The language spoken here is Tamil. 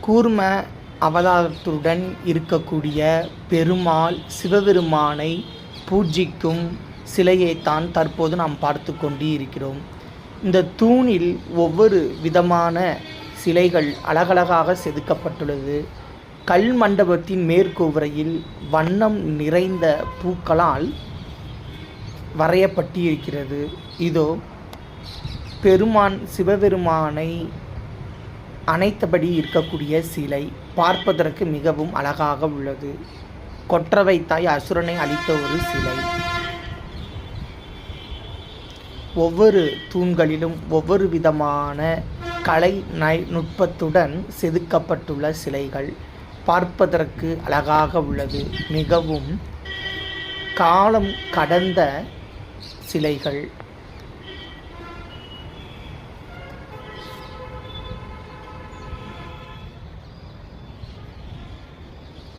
கூர்ம அவதாரத்துடன் இருக்கக்கூடிய பெருமாள் சிவபெருமானை பூஜிக்கும் சிலையைத்தான் தற்போது நாம் பார்த்து கொண்டு இருக்கிறோம். இந்த தூணில் ஒவ்வொரு விதமான சிலைகள் அழகழகாக செதுக்கப்பட்டுள்ளது. கல் மண்டபத்தின் மேற்கூரையில் வண்ணம் நிறைந்த பூக்களால் வரையப்பட்டு இருக்கிறது. இதோ பெருமான் சிவபெருமானை அணைத்தபடி இருக்கக்கூடிய சிலை பார்ப்பதற்கு மிகவும் அழகாக உள்ளது. கொற்றவை தாய் அசுரனை அழித்த ஒரு சிலை. ஒவ்வொரு தூண்களிலும் ஒவ்வொரு விதமான கலை நுட்பத்துடன் செதுக்கப்பட்டுள்ள சிலைகள் பார்ப்பதற்கு அழகாக உள்ளது. மிகவும் காலம் கடந்த சிலைகள்.